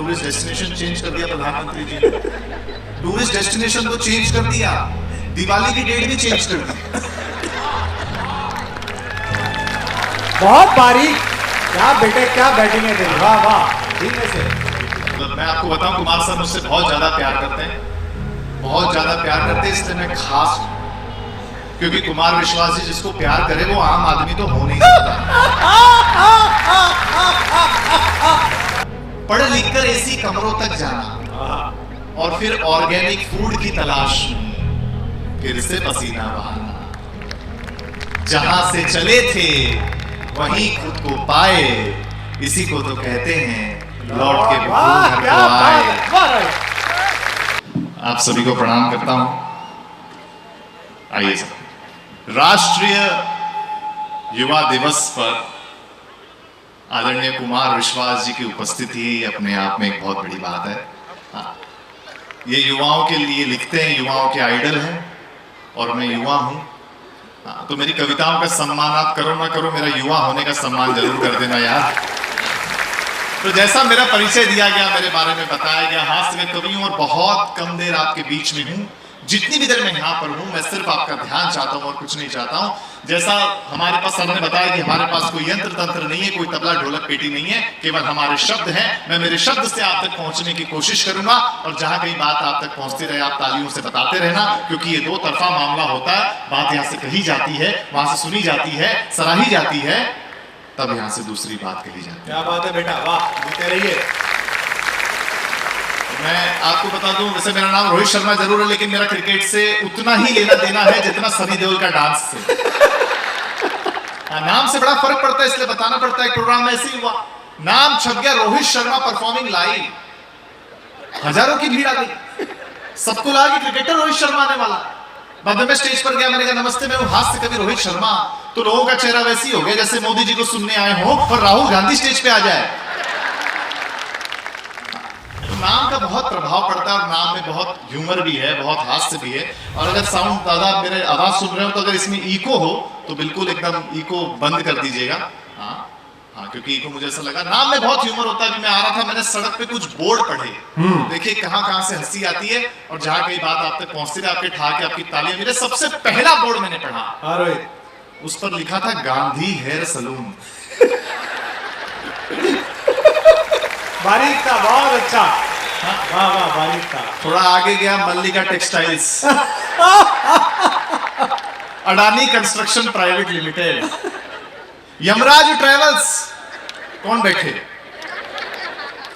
Tourist destination change कर दिया प्रधानमंत्री जी ने। टूरिस्ट डेस्टिनेशन तो चेंज कर दिया, दिवाली की डेट भी चेंज कर दी। बहुत बारीक, क्या बेटे क्या बैटिंग है तेरी, वाह वाह, धीमे से। मतलब मैं आपको बताऊं, कुमार सर मुझसे बहुत ज्यादा प्यार करते हैं, बहुत ज्यादा प्यार करते हैं, इसलिए मैं खास हूं। क्योंकि कुमार विश्वास जी जिसको प्यार करे वो आम आदमी तो हो नहीं सकता। पढ़ लिख कर ऐसी कमरों तक जाना और फिर ऑर्गेनिक फूड की तलाश में फिर से पसीना बहाना। जहां से चले थे वहीं खुद को पाए, इसी को तो कहते हैं लौट के घर को आए। आप सभी को प्रणाम करता हूं। आइए सर, राष्ट्रीय युवा दिवस पर आदरणीय कुमार विश्वास जी की उपस्थिति अपने आप में एक बहुत बड़ी बात है। ये युवाओं के लिए लिखते हैं, युवाओं के आइडल हैं और मैं युवा हूं। तो मेरी कविताओं का सम्मान आप करो ना करो, मेरा युवा होने का सम्मान जरूर कर देना यार। तो जैसा मेरा परिचय दिया गया, मेरे बारे में बताया गया, हास्य में कवि हूं और बहुत कम देर आपके बीच में हूं। जितनी भी देर मैं यहाँ पर हूं, मैं सिर्फ आपका ध्यान चाहता हूं और कुछ नहीं चाहता हूं। जैसा हमारे पास सर ने बताया कि हमारे पास कोई यंत्र तंत्र नहीं है, कोई तबला ढोलक पेटी नहीं है, केवल हमारे शब्द हैं। मैं मेरे शब्द से आप तक पहुंचने की कोशिश करूंगा और जहां कहीं बात आप तक पहुंचती रहे आप तालियों से बताते रहना, क्योंकि ये दो तरफा मामला होता है। बात यहाँ से कही जाती है, वहां से सुनी जाती है, सराही जाती है, तब यहाँ से दूसरी बात कही जाती है। क्या बात है बेटा, वाह, जीते रहिए। मैं आपको बता दूं, वैसे मेरा नाम रोहित शर्मा जरूर है, लेकिन मेरा क्रिकेट से उतना ही लेना देना है जितना सनी देओल का डांस से। नाम से बड़ा फर्क पड़ता है, इसलिए बताना पड़ता है। प्रोग्राम में ऐसे ही हुआ, नाम छप गया रोहित शर्मा परफॉर्मिंग लाइव, हजारों की भीड़ आ गई, सबको लगा कि क्रिकेटर रोहित शर्मा आने वाला। बाद में स्टेज पर गया, मैंने कहा नमस्ते, मैं हूं हास्य कवि रोहित शर्मा। तो लोगों का चेहरा वैसे ही हो गया जैसे मोदी जी को सुनने आए हो और राहुल गांधी स्टेज पे आ जाए। नाम का बहुत प्रभाव पड़ता है और नाम में बहुत ह्यूमर भी है, बहुत हास्य भी है। और अगर साउंड दादा मेरे आवाज सुन रहे हो तो अगर इसमें इको हो तो बिल्कुल एकदम इको बंद कर दीजिएगा। हाँ, क्योंकि इको मुझे ऐसा लगा। नाम में बहुत ह्यूमर होता है। अभी मैं आ रहा था, मैंने सड़क पे कुछ बोर्ड पढ़े, देखिए कहां कहां से हंसी आती है और जहां कहीं बात आप तक पहुंचती है, आपके ठहाके आपकी तालियां। मेरे सबसे पहला बोर्ड मैंने पढ़ा, उस पर लिखा था गांधी हेयर सलून। बारीक था, बहुत अच्छा, वाह वाह, बारीक था। थोड़ा आगे गया, Mallika textiles, Adani construction private limited, Yamraj travels, कौन बैठे,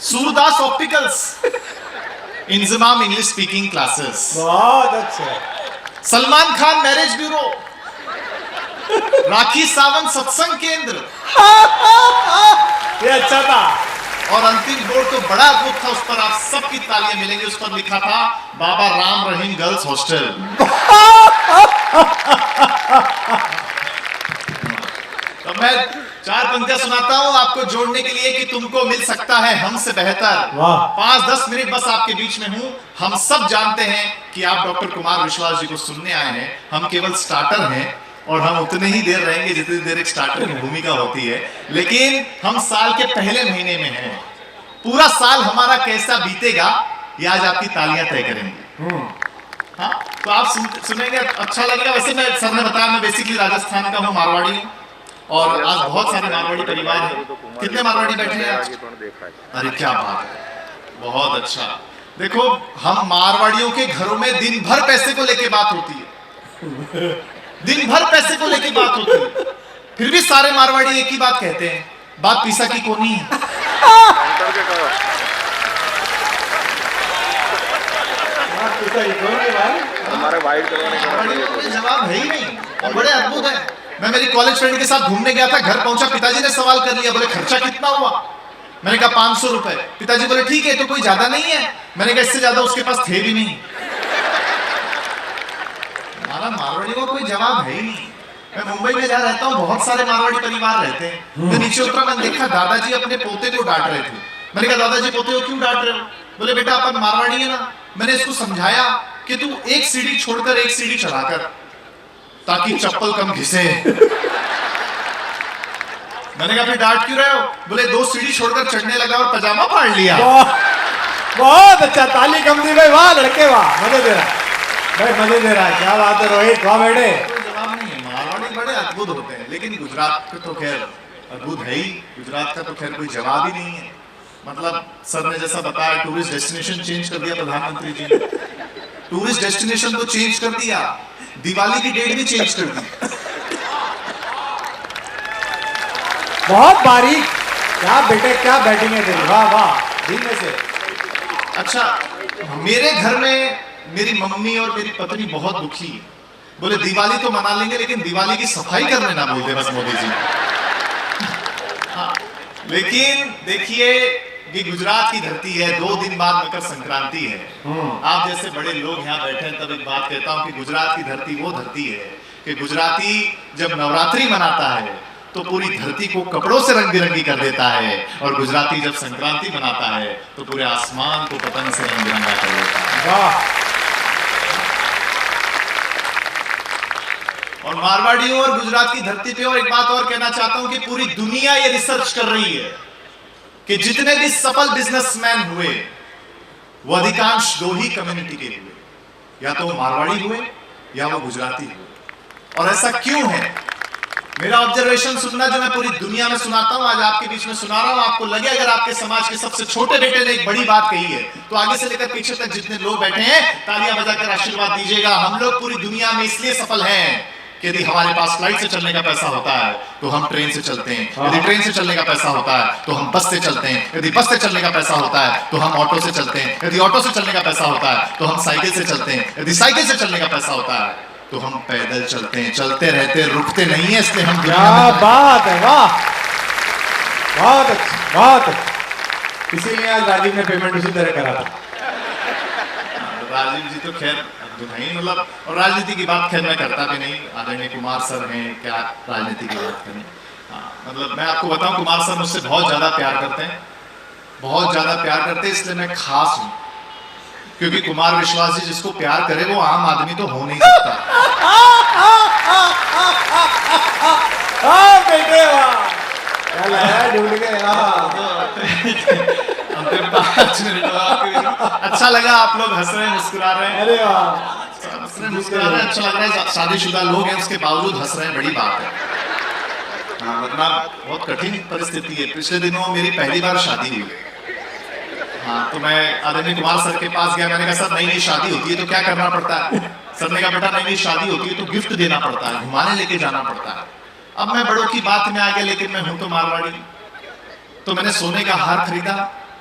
Surdas opticals, Inzamam English speaking classes, बहुत अच्छे, सलमान खान मैरिज ब्यूरो, राखी सावंत सत्संग केंद्र, ये अच्छा था। और अंतिम बोर्ड तो बड़ा अद्भुत था, उस पर आप सबकी तालियां मिलेंगी। उस पर लिखा था बाबा राम रहीम गर्ल्स हॉस्टल। तो मैं चार पंक्तियां सुनाता हूं आपको जोड़ने के लिए कि तुमको मिल सकता है हमसे बेहतर। 5-10 मिनट बस आपके बीच में हूं। हम सब जानते हैं कि आप डॉक्टर कुमार विश्वास जी को सुनने आए हैं। हम केवल स्टार्टर हैं और हम उतने ही देर रहेंगे जितनी देर एक स्टार्टर की भूमिका होती है। लेकिन हम साल के पहले महीने में हैं। पूरा साल हमारा कैसा बीतेगा ये आज आपकी तालियां तय करेंगे। हाँ, तो आप सुनेंगे, अच्छा लगेगा। वैसे मैं, सर ने बताया, मैं बेसिकली राजस्थान का हूँ, मारवाड़ी हूँ और आज बहुत सारे मारवाड़ी परिवार हैं। कितने मारवाड़ी बैठे हैं आज? अरे क्या बात है, बहुत अच्छा। देखो, हम मारवाड़ियों के घरों में दिन भर पैसे को लेके बात होती है, दिन भर पैसे को लेके बात होती है, फिर भी सारे मारवाड़ी एक ही बात कहते हैं, बात पैसा की कोनी है। हमारे वाइट जवाब है ही नहीं और बड़े अद्भुत है। मैं मेरी कॉलेज फ्रेंड के साथ घूमने गया था, घर पहुंचा, पिताजी ने सवाल कर लिया, बोले खर्चा कितना हुआ? मैंने कहा 500 रुपए। पिताजी बोले ठीक है, तो कोई ज्यादा नहीं है? मैंने कहा इससे ज्यादा उसके पास थे भी नहीं। हमारा मारवाड़ी को कोई जवाब है ही नहीं। मैं मुंबई में जहाँ रहता हूँ, बहुत सारे मारवाड़ी परिवार रहते हैं। मैं नीचे उतरा, मैंने देखा दादाजी अपने पोते को डांट रहे थे। मैंने कहा दादाजी पोते को क्यों डांट रहे हो? बोले बेटा अपन मारवाड़ी है ना। मैंने इसको समझाया कि तू एक सीढ़ी छोड़कर एक सीढ़ी चढ़ाकर, ताकि चप्पल कम घिसे। मैंने कहा फिर डांट क्यों रहे हो? बोले 2 सीढ़ी छोड़कर चढ़ने लगा और पजामा फाड़ लिया। बहुत अच्छा, ताली कम दी भाई, वाह लड़के वाह, मजे दे रहा है भाई, मजे दे रहा है, क्या बात है रोहित, वाह बेटे। कोई जवाब नहीं है, मारवाड़ी बड़े अद्भुत होते हैं, लेकिन गुजरात का तो खैर अद्भुत है ही, गुजरात का तो खैर कोई जवाब ही नहीं है। मतलब सर ने जैसा बताया, टूरिस्ट डेस्टिनेशन चेंज कर दिया प्रधानमंत्री जी ने, टूरिस्ट डेस्टिनेशन तो चेंज कर दिया, दिवाली की डेट भी चेंज कर दी। बहुत बारीक, क्या बेटे क्या बैटिंग है तेरी, वाह वाह, दिन में से। अच्छा, मेरे घर में मेरी मम्मी और मेरी पत्नी बहुत दुखी है, बोले दिवाली तो मना लेंगे लेकिन दिवाली की सफाई करने ना बोलते बस मोदी जी। हाँ, लेकिन देखिए ये गुजरात की धरती है, 2 दिन बाद मकर संक्रांति है। आप जैसे बड़े लोग यहाँ बैठे हैं, तब एक बात कहता हूँ कि गुजरात की धरती वो धरती है कि गुजराती जब नवरात्रि मनाता है तो पूरी धरती को कपड़ों से रंग बिरंगी कर देता है, और गुजराती जब संक्रांति मनाता है तो पूरे आसमान को पतंग से रंग बिरंगा कर देता है। वाह। और मारवाड़ियों और गुजरात की धरती पे और एक बात और कहना चाहता हूं कि पूरी दुनिया ये रिसर्च कर रही है कि जितने भी सफल बिजनेसमैन हुए वो अधिकांश 2 ही कम्युनिटी के हुए, या तो वो मारवाड़ी हुए या वो गुजराती हुए। और ऐसा क्यों है? मेरा ऑब्जर्वेशन सुनना जो मैं पूरी दुनिया में सुनाता हूं, आज आपके बीच में सुना रहा हूं। आपको लगे अगर आपके समाज के सबसे छोटे बेटे ने एक बड़ी बात कही है तो आगे से लेकर पीछे तक जितने लोग बैठे हैं तालियां बजाकर आशीर्वाद दीजिएगा। हम लोग पूरी दुनिया में इसलिए सफल हैं कि यदि हमारे पास फ्लाइट से चलने का पैसा होता है तो हम ट्रेन से चलते हैं, यदि ट्रेन से चलने का पैसा होता है तो हम बस से चलते हैं, यदि बस से चलने का पैसा होता है तो हम ऑटो से चलते हैं, यदि ऑटो से चलने का पैसा होता है तो हम साइकिल से चलते हैं, यदि साइकिल से चलने का पैसा होता है तो हम पैदल चलते हैं। चलते रहते रुकते नहीं है, इसलिए हम क्या बात है, वाह बहुत अच्छा, बहुत अच्छा। इसीलिए आज राजीव ने पेमेंट उसी तरह करा था। राजीव जी तो खैर नहीं, मतलब, और राजनीति की बात खैर मैं करता भी नहीं, आदरणीय कुमार सर हैं, क्या राजनीति की बात करें। मतलब मैं आपको बताऊं, कुमार सर मुझसे बहुत ज्यादा प्यार करते हैं, बहुत ज्यादा प्यार करते हैं, इसलिए मैं खास हूं, क्योंकि कुमार विश्वास जी जिसको प्यार करे वो आम आदमी तो हो नहीं सकता। बेटे वाह, क्या लगा ढूंढ के, अंतिम 5 मिनट अच्छा लगा, आप लोग हंस रहे हैं, मुस्कुरा रहे हैं। अरे वाह, मुस्कुरा रहे हैं, अच्छा लग रहा है। शादीशुदा लोग हैं उसके बावजूद हंस रहे हैं, बड़ी बात है। हाँ, वरना बहुत कठिन परिस्थिति है। पिछले दिनों मेरी पहली बार शादी हुई। हाँ, तो मैं आदरणीय कुमार सर के पास गया, मैंने कहा सर नई नई शादी होती है तो क्या करना पड़ता है? सर ने कहा बेटा नई नई शादी होती है तो गिफ्ट देना पड़ता है, घुमाने लेके जाना पड़ता है। अब मैं बड़ों की बात में आ गया, लेकिन मैं हूं तो मारवाड़ी, तो मैंने सोने का हार खरीदा,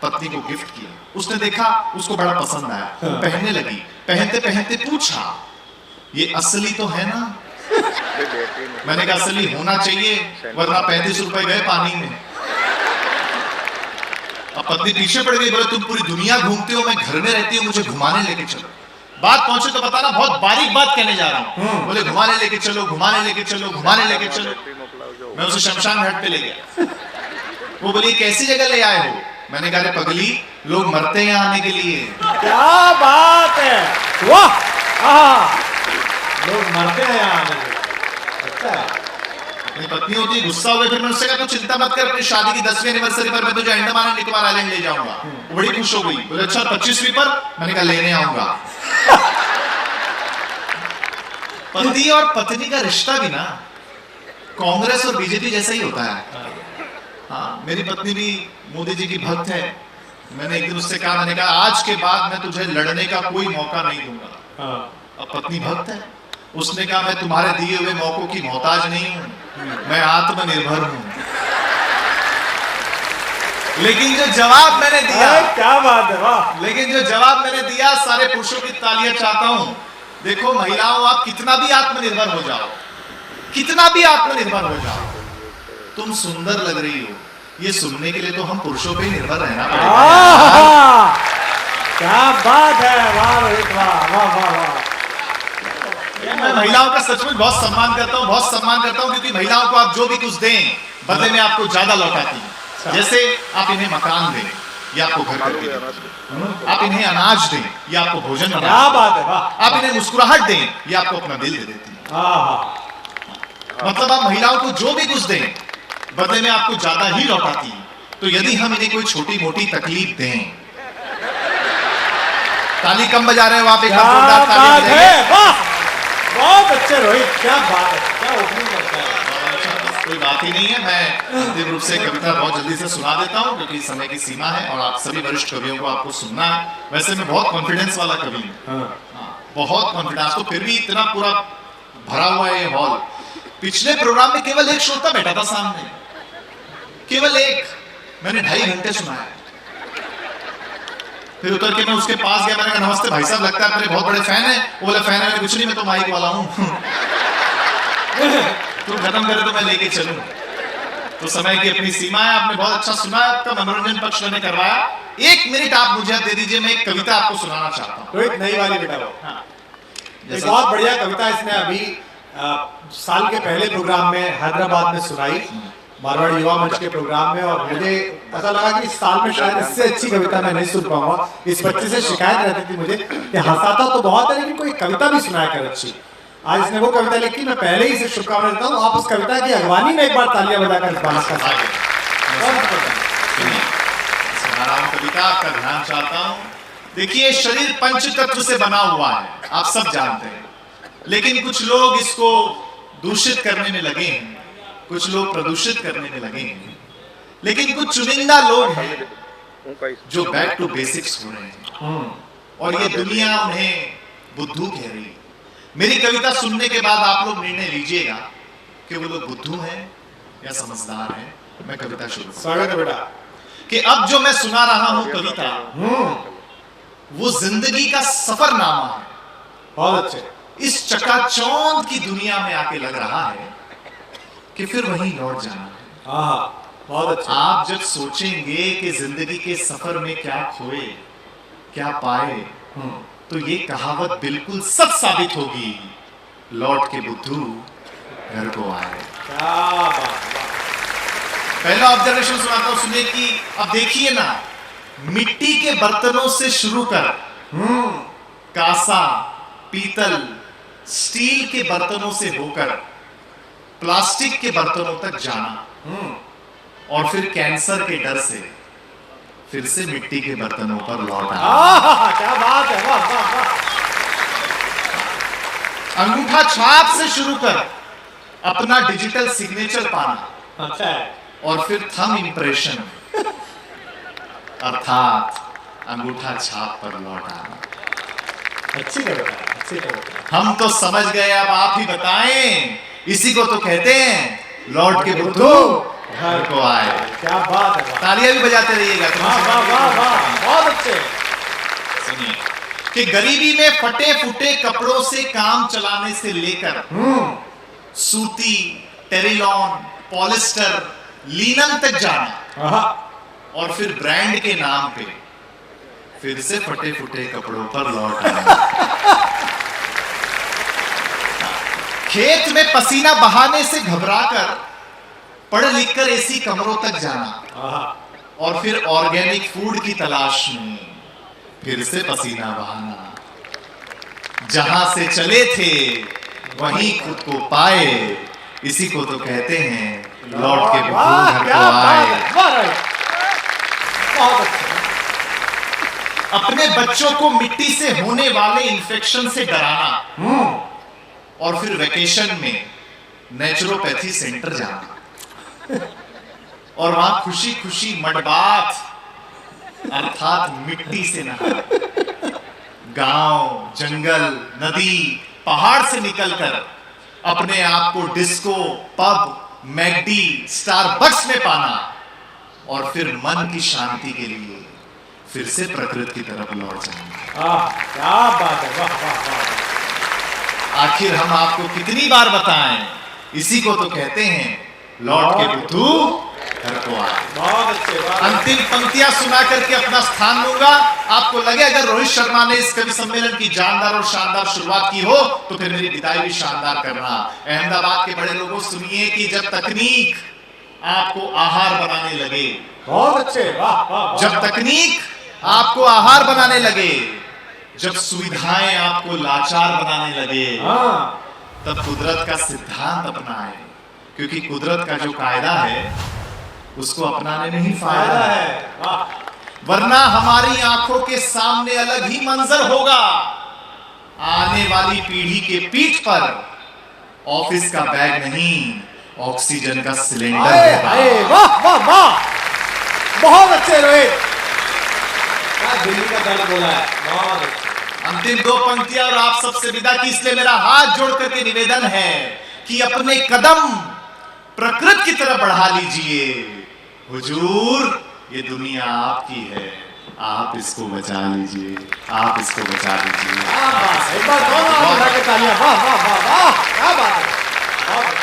पत्नी को गिफ्ट किया। उसने देखा, उसको बड़ा पसंद आया, पहनने लगी। पहनते पहनते पूछा ये असली तो है ना? मैंने कहा असली होना चाहिए, वरना 35 रुपए गए पानी में। अब पत्नी पीछे पड़ गई, बोले तुम पूरी दुनिया घूमते हो, मैं घर में रहती हूँ, मुझे घुमाने लेके चलो। बात पहुंचे तो बताना, बहुत बारीक बात कहने जा रहा हूँ। बोले घुमाने लेके चलो, घुमाने लेके चलो, घुमाने लेके चलो। मैं उसे शमशान घाट पे ले गया। वो बोली कैसी जगह ले आए हो? मैंने कहा रे पगली, लोग मरते हैं यहाँ आने के लिए। क्या बात है, वाह, लोग मरते हैं यहाँ आने के लिए। अच्छा है। मेरी पत्नी होती है, गुस्सा हो गई, फिर मैं उससे कहा तू चिंता मत कर, अपनी शादी की 10वीं एनिवर्सरी पर मैं तुझे अंडमान एंड निकोबार आइलैंड ले जाऊंगा। वो बड़ी खुश हो गई, बोले अच्छा 25वीं पर? मैंने कहा लेने आऊंगा। पति और पत्नी का रिश्ता भी ना कांग्रेस और बीजेपी जैसा ही होता है। हाँ, मेरी पत्नी भी मोदी जी की भक्त है। मैंने एक दिन उससे कहा, मैंने कहा आज के बाद मैं तुझे लड़ने का कोई मौका नहीं दूंगा। अब पत्नी भक्त है, उसने कहा मैं तुम्हारे दिए हुए मौकों की मोहताज नहीं हूं, मैं आत्मनिर्भर हूं। लेकिन जो जवाब मैंने दिया, क्या बात है, वाह। लेकिन जो जवाब मैंने दिया, सारे पुरुषों की तालियां चाहता हूं। देखो महिलाओं, आप कितना भी आत्मनिर्भर हो जाओ, कितना भी आत्मनिर्भर हो जाओ, तुम सुंदर लग रही हो, ये सुनने के लिए तो हम पुरुषों पे ही निर्भर रहना पड़ेगा। क्या बात है, वाह रोहित, वाह वाह वाह वाह। मैं महिलाओं का सचमुच बहुत सम्मान करता हूँ, बहुत सम्मान करता हूँ, क्योंकि महिलाओं को आप जो भी कुछ दें बदले में आपको ज्यादा लौटाती है। जैसे आप इन्हें मकान दें, ये आपको घर करके दें, आप इन्हें अनाज दें, ये आपको भोजन बना, क्या बात है, वाह। आप इन्हें मुस्कुराहट दें, ये आपको अपना दिल दे देती है। मतलब आप महिलाओं को जो भी कुछ दें बदले में आपको ज्यादा ही लौटाती है। तो यदि हम इन्हें कोई छोटी मोटी तकलीफ दें ताली कम बजा रहे हो आप, एक क्या जोरदार ताली बात बजाइए। है, वाह, बहुत अच्छे रोहित, क्या बात है, क्या ओपनिंग करता है। कोई बात ही नहीं है, मैं अंतिम रूप से कविता बहुत जल्दी से सुना देता हूँ क्योंकि समय की सीमा है और आप सभी वरिष्ठ कवियों को आपको सुनना है। वैसे मैं बहुत कॉन्फिडेंस वाला कवि हूँ, बहुत कॉन्फिडेंस, तो फिर भी इतना पूरा भरा हुआ है ये हॉल। पिछले प्रोग्राम में केवल एक श्रोता बैठा था सामने, केवल एक, मैंने 2.5 घंटे सुनाया। फिर उतर के मैं उसके पास गया, मैंने कहा नमस्ते भाई साहब, लगता है मेरे बहुत बड़े फैन है। वो बोला फैन है कुछ नहीं, मैं तो माइक वाला हूँ। तुम खत्म करे तो मैं लेके चलूं। तो समय की अपनी सीमा है, आपने बहुत अच्छा सुना, आपका मनोरंजन पक्ष मैंने करवाया। 1 मिनट आप मुझे दे दीजिए, मैं एक कविता आपको सुनाना चाहता हूँ। रोहित नई वाली बेटा वो, एक जैसा बहुत बढ़िया कविता इसने अभी साल के पहले प्रोग्राम में हैदराबाद में सुनाई, मारवाड़ी युवा मंच के प्रोग्राम में, और मुझे ऐसा लगा कि इस साल में शायद इससे अच्छी कविता मैं नहीं सुन पाऊंगा। इस बच्चे से शिकायत रहती थी मुझे कि हंसाता तो बहुत है लेकिन कोई कविता भी सुनाया कर अच्छी। आज इसने वो कविता लिखी, मैं पहले ही इसे शुभकामनाएं देता हूँ। आप उस कविता की अगवानी में एक बार तालियां बजाकर इस बात का कविता आपका ध्यान चाहता हूँ। देखिए, शरीर पंच तत्व से बना हुआ है, आप सब जानते हैं, लेकिन कुछ लोग इसको दूषित करने में लगे हैं, कुछ लोग प्रदूषित करने में लगे हैं, लेकिन कुछ चुनिंदा लोग हैं जो बैक टू बेसिक्स हो रहे हैं और ये दुनिया उन्हें बुद्धू कह रही है। मेरी कविता सुनने के बाद आप लोग निर्णय लीजिएगा कि वो लोग बुद्धू हैं या समझदार हैं। मैं कविता शुरू स्वागत है बेटा। कि अब जो मैं सुना रहा हूं कविता, वो जिंदगी का सफरनामा है। बहुत अच्छे। इस चकाचौंध की दुनिया में आके लग रहा है कि फिर वहीं लौट जाना है। बहुत अच्छा। आप जब सोचेंगे कि जिंदगी के सफर में क्या खोए क्या पाए, तो ये कहावत बिल्कुल सच साबित होगी, लौट के बुद्धू घर को आए। क्या बात। पहला ऑब्जर्वेशन सुनाता हूं, सुनिए कि अब देखिए ना, मिट्टी के बर्तनों से शुरू कर कांसा, पीतल, स्टील के बर्तनों से होकर प्लास्टिक के बर्तनों तक जाना और फिर कैंसर के डर से फिर से मिट्टी के बर्तनों पर लौट आना। क्या बात है, वाह वाह वाह। अंगूठा छाप से शुरू कर अपना डिजिटल सिग्नेचर पाना, अच्छा है, और फिर थंब इंप्रेशन अर्थात अंगूठा छाप पर लौट आना। अच्छी कविता, अच्छी कविता। हम तो समझ गए, अब आप ही बताएं, इसी को तो कहते हैं लौट के बुद्धू घर को आए। क्या बात है, तालियां भी बजाते रहिएगा। वाह वाह वाह वाह, बहुत अच्छे। सुनिए कि गरीबी में फटे फूटे कपड़ों से काम चलाने से लेकर सूती, टेरिलॉन, पॉलिस्टर, लीनन तक जाना और फिर ब्रांड के नाम पे फिर से फटे फूटे कपड़ों पर लौट आना। खेत में पसीना बहाने से घबराकर पढ़ लिखकर एसी कमरों तक जाना और फिर ऑर्गेनिक फूड की तलाश में फिर से पसीना बहाना। जहां से चले थे वहीं खुद को पाए, इसी को तो कहते हैं लौट के बुद्धू घर को आए। अपने बच्चों को मिट्टी से होने वाले इन्फेक्शन से डराना और फिर वेकेशन में नेचुरोपैथी सेंटर जाना और वहां खुशी खुशी मडबाथ अर्थात मिट्टी से नहाना। गांव, जंगल, नदी, पहाड़ से निकलकर अपने आप को डिस्को, पब, मैकडी, स्टारबक्स में पाना और फिर मन की शांति के लिए फिर से प्रकृति की तरफ लौट जाना। क्या बात है, वाह वाह वाह। आखिर हम आपको कितनी बार बताएं, इसी को तो कहते हैं लौट के बुद्धू घर को आए। बहुत अच्छे। अंतिम पंक्तियां सुना करके अपना स्थान लूंगा। आपको लगे अगर रोहित शर्मा ने इस कवि सम्मेलन की जानदार और शानदार शुरुआत की हो तो फिर मेरी विदाई भी शानदार करना। अहमदाबाद के बड़े लोगों सुनिए कि जब तकनीक आपको आहार बनाने लगे, बहुत अच्छे, वाह वाह। जब तकनीक आपको आहार बनाने लगे, जब सुविधाएं आपको लाचार बनाने लगे, तब कुदरत का सिद्धांत अपनाएं, क्योंकि कुदरत का जो कायदा है उसको अपनाने में ही फायदा है। वरना हमारी आंखों के सामने अलग ही मंजर होगा। आने वाली पीढ़ी के पीठ पर ऑफिस का बैग नहीं, ऑक्सीजन का सिलेंडर होगा। वाह वाह वाह, बहुत अच्छे रोहित, दिल्ली का दर्द बोला है, बहुत अच्छा। अंतिम दो पंक्तियां और आप सबसे विदा की, इसलिए मेरा हाथ जोड़ करके निवेदन है कि अपने कदम प्रकृति की तरफ बढ़ा लीजिए। हुजूर, ये दुनिया आपकी है, आप इसको बचा लीजिए, आप इसको बचा लीजिए। एक बार दोनों तालियां, वाह वाह वाह वाह, क्या बात है।